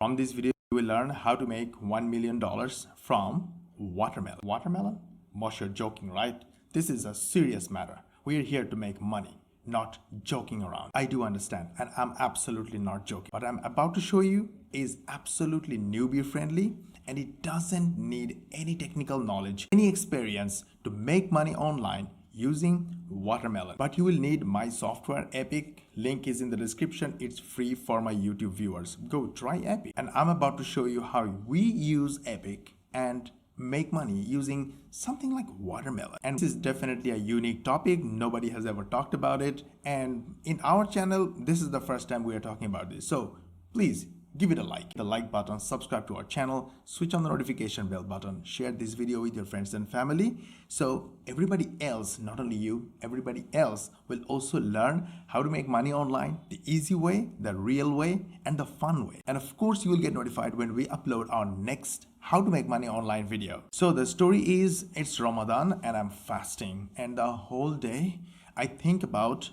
From this video, you will learn how to make $1 million from watermelon. Watermelon? Mosh, you're joking, right? This is a serious matter. We're here to make money, not joking around. I do understand, and I'm absolutely not joking. What I'm about to show you is absolutely newbie friendly, and it doesn't need any technical knowledge, any experience to make money online using watermelon. But you will need my software Epic. Link is in the description. It's free for my YouTube viewers. Go try Epic. And I'm about to show you how we use Epic and make money using something like watermelon. And this is definitely a unique topic. Nobody has ever talked about it. And in our channel, this is the first time we are talking about this. So please give it a like. The like button, subscribe to our channel, switch on the notification bell button, share this video with your friends and family. So everybody else, not only you, everybody else will also learn how to make money online, the easy way, the real way, and the fun way. And of course, you will get notified when we upload our next how to make money online video. So the story is, it's Ramadan and I'm fasting, and the whole day I think about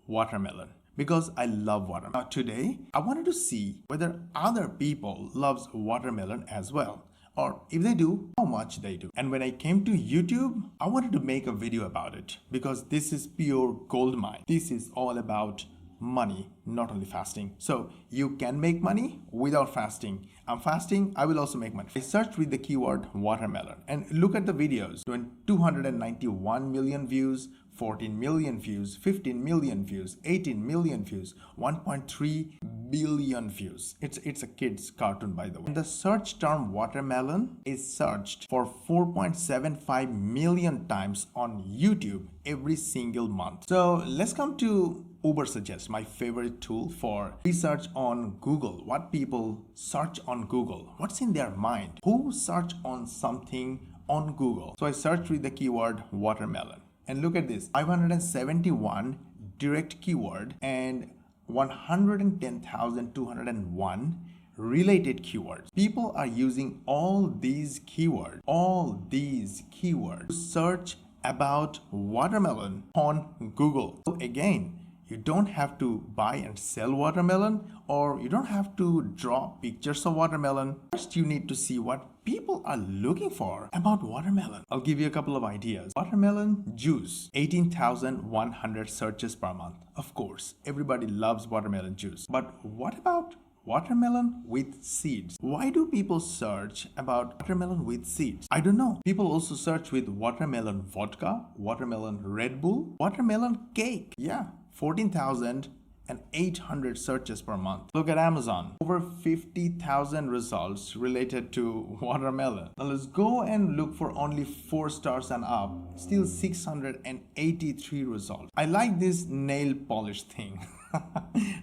watermelon, because I love watermelon. Now today, I wanted to see whether other people loves watermelon as well, or if they do, how much they do. And when I came to YouTube, I wanted to make a video about it because this is pure gold mine. This is all about money, not only fasting. So you can make money without fasting. I'm fasting, I will also make money. I searched with the keyword watermelon and look at the videos. 291 million views, 14 million views, 15 million views, 18 million views, 1.3 billion views. It's a kid's cartoon, by the way. And the search term watermelon is searched for 4.75 million times on YouTube every single month. So let's come to Ubersuggest, my favorite tool for research on Google. What people search on Google, what's in their mind, who search on something on Google. So I searched with the keyword watermelon. And look at this, 571 direct keyword and 110,201 related keywords. People are using all these keywords to search about watermelon on Google. So again, you don't have to buy and sell watermelon, or you don't have to draw pictures of watermelon. First, you need to see what people are looking for about watermelon. I'll give you a couple of ideas. Watermelon juice, 18,100 searches per month. Of course, everybody loves watermelon juice. But what about watermelon with seeds? Why do people search about watermelon with seeds? I don't know. People also search with watermelon vodka, watermelon Red Bull, watermelon cake. Yeah, 14,800 searches per month. Look at Amazon. Over 50,000 results related to watermelon. Now let's go and look for only 4 stars and up. Still 683 results. I like this nail polish thing.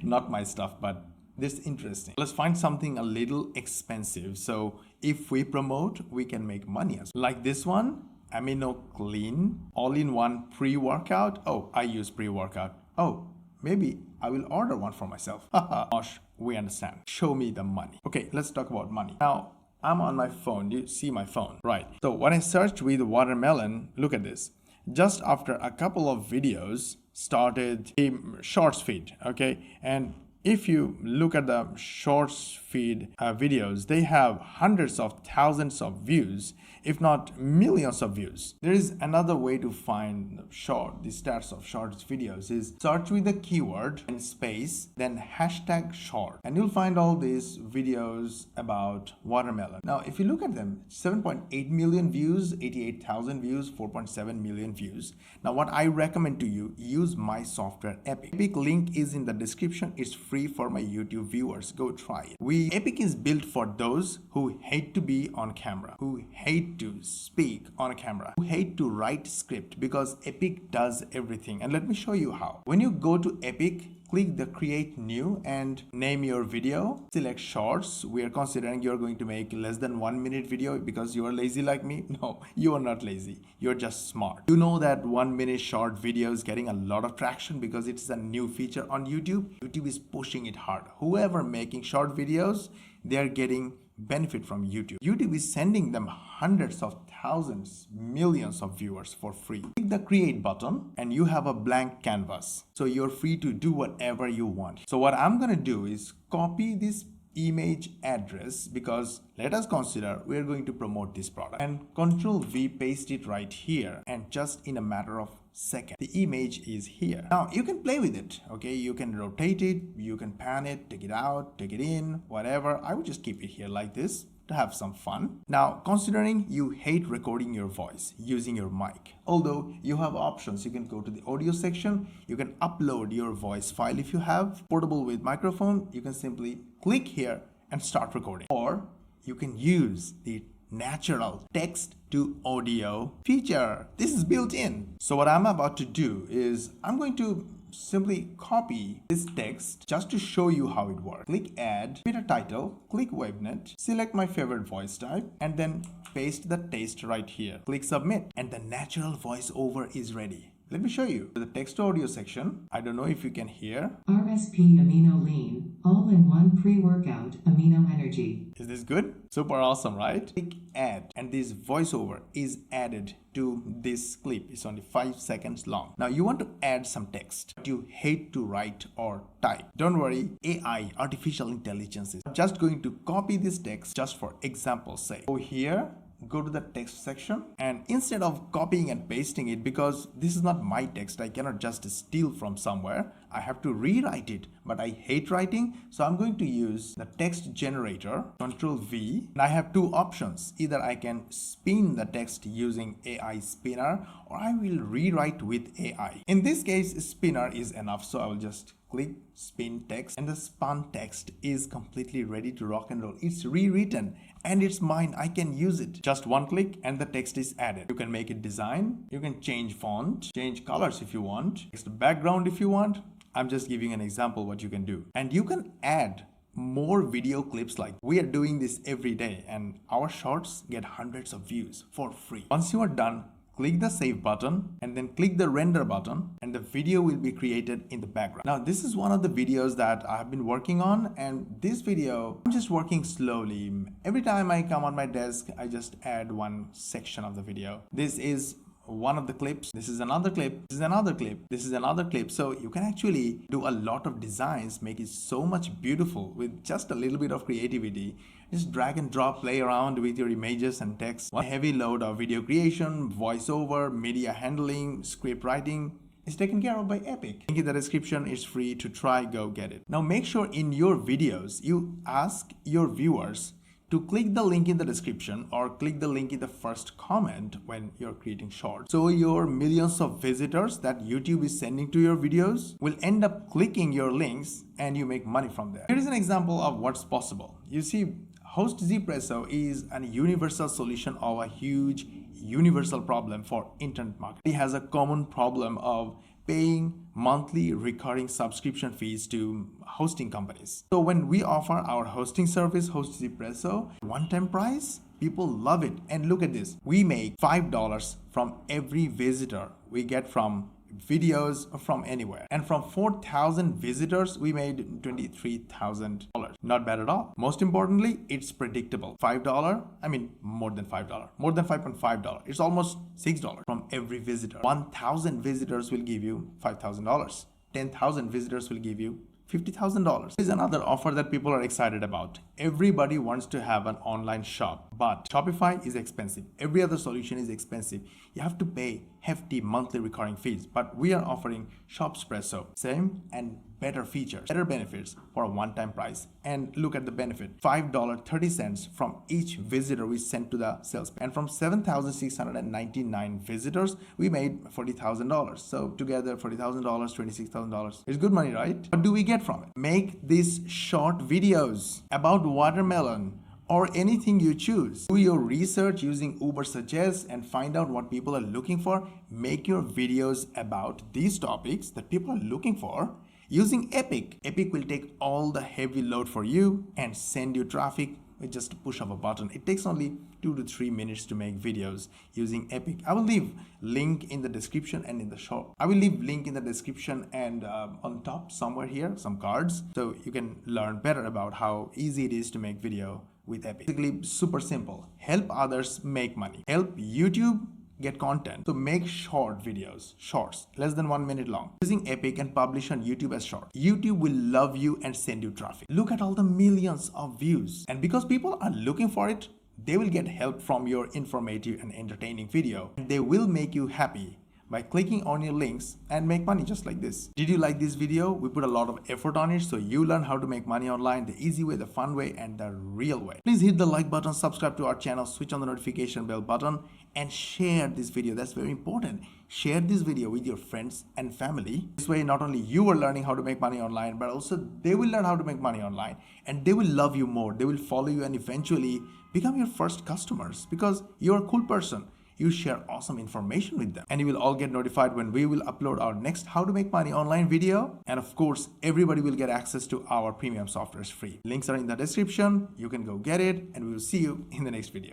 Not my stuff, but this is interesting. Let's find something a little expensive. So if we promote, we can make money as well. Like this one, Amino Clean, all-in-one pre-workout. Oh, I use pre-workout. Oh, maybe I will order one for myself. Mosh, we understand. Show me the money. Okay, let's talk about money. Now, I'm on my phone. You see my phone, right? So when I searched with watermelon, look at this. Just after a couple of videos, started a shorts feed, okay? And if you look at the shorts feed videos, they have hundreds of thousands of views, if not millions of views. There is another way to find the stats of shorts videos is search with the keyword and space, then hashtag short, and you'll find all these videos about watermelon. Now, if you look at them, 7.8 million views, 88,000 views, 4.7 million views. Now, what I recommend to you, use my software Epic. Epic link is in the description. It's free for my YouTube viewers. Go try it. Epic is built for those who hate to be on camera, who hate to speak on camera, who hate to write script, because Epic does everything. And let me show you how. When you go to Epic, click the create new and name your video. Select shorts. We are considering you're going to make less than 1 minute video because you are lazy like me. No, you are not lazy. You're just smart. You know that 1 minute short video is getting a lot of traction because it's a new feature on YouTube. YouTube is pushing it hard. Whoever making short videos, they are getting benefit from YouTube. YouTube is sending them hundreds of thousands, millions of viewers for free. Click the create button and you have a blank canvas. So you're free to do whatever you want. So what I'm gonna do is copy this image address because let us consider we are going to promote this product, and Control V, paste it right here, and just in a matter of seconds the image is here. Now you can play with it, okay? You can rotate it, you can pan it, take it out, take it in, whatever. I would just keep it here like this to have some fun. Now, considering you hate recording your voice using your mic, although you have options, you can go to the audio section, you can upload your voice file. If you have portable with microphone, you can simply click here and start recording, or you can use the natural text to audio feature. This is built in. So what I'm about to do is I'm going to simply copy this text just to show you how it works. Click add, give it a title, click WebNet, select my favorite voice type, and then paste the text right here. Click submit, and the natural voiceover is ready. Let me show you the text to audio section. I don't know if you can hear. RSP Amino Lean, all-in-one pre-workout amino energy. Is this good? Super awesome, right? Click add, and this voiceover is added to this clip. It's only 5 seconds long. Now you want to add some text, but you hate to write or type. Don't worry, AI, artificial intelligence, is just going to copy this text just for example's sake. Go here, go to the text section, and instead of copying and pasting it, because this is not my text, I cannot just steal from somewhere, I have to rewrite it, but I hate writing, so I'm going to use the text generator, Control V, and I have two options. Either I can spin the text using AI spinner, or I will rewrite with AI. In this case, spinner is enough, so I will just click spin text, and the spun text is completely ready to rock and roll. It's rewritten and it's mine. I can use it. Just one click and the text is added. You can make it design, you can change font, change colors if you want, text background if you want. I'm just giving an example what you can do. And you can add more video clips. Like we are doing this every day, and our shorts get hundreds of views for free. Once you are done, click the save button and then click the render button, and the video will be created in the background. Now this is one of the videos that I have been working on, and this video I'm just working slowly. Every time I come on my desk, I just add one section of the video. This is one of the clips, this is another clip, this is another clip, this is another clip. So you can actually do a lot of designs, make it so much beautiful with just a little bit of creativity. Just drag and drop, play around with your images and text. One heavy load of video creation, voiceover, media handling, script writing is taken care of by Epic. Link in the description. It's free to try. Go get it. Now make sure in your videos you ask your viewers to click the link in the description or click the link in the first comment when you're creating shorts. So your millions of visitors that YouTube is sending to your videos will end up clicking your links and you make money from there. Here is an example of what's possible. You see, Host Zpresso is a universal solution of a huge universal problem for internet marketing. It has a common problem of paying monthly recurring subscription fees to hosting companies. So when we offer our hosting service, Host Zpresso, one-time price, people love it. And look at this, we make $5 from every visitor we get from videos from anywhere, and from 4,000 visitors we made $23,000. Not bad at all. Most importantly, it's predictable. $5, I mean more than $5, more than $5.5. It's almost $6 from every visitor. 1,000 visitors will give you $5,000. 10,000 visitors will give you $50,000. Is another offer that people are excited about. Everybody wants to have an online shop, but Shopify is expensive. Every other solution is expensive. You have to pay hefty monthly recurring fees, but we are offering Shopspresso, same and better features, better benefits for a one-time price. And look at the benefit, $5.30 from each visitor we sent to the sales. And from 7,699 visitors, we made $40,000. So together, $40,000, $26,000. It's good money, right? What do we get from it? Make these short videos about watermelon or anything you choose. Do your research using Ubersuggest and find out what people are looking for. Make your videos about these topics that people are looking for. Using Epic, Epic will take all the heavy load for you and send you traffic with just a push of a button. It takes only 2 to 3 minutes to make videos using Epic. I will leave link in the description and in the shop. I will leave link in the description and on top somewhere here, some cards, so you can learn better about how easy it is to make video with Epic. Basically super simple. Help others make money. Help YouTube get content. So make short videos, shorts, less than 1 minute long, using Epic and publish on YouTube as short. YouTube will love you and send you traffic. Look at all the millions of views. And because people are looking for it, they will get help from your informative and entertaining video. And they will make you happy by clicking on your links and make money just like this. Did you like this video? We put a lot of effort on it, so you learn how to make money online the easy way, the fun way, and the real way. Please hit the like button, subscribe to our channel, switch on the notification bell button, and share this video. That's very important. Share this video with your friends and family. This way, not only you are learning how to make money online, but also they will learn how to make money online, and they will love you more. They will follow you and eventually become your first customers because you're a cool person. You share awesome information with them, and you will all get notified when we will upload our next how to make money online video. And of course, everybody will get access to our premium softwares free. Links are in the description. You can go get it, and we will see you in the next video.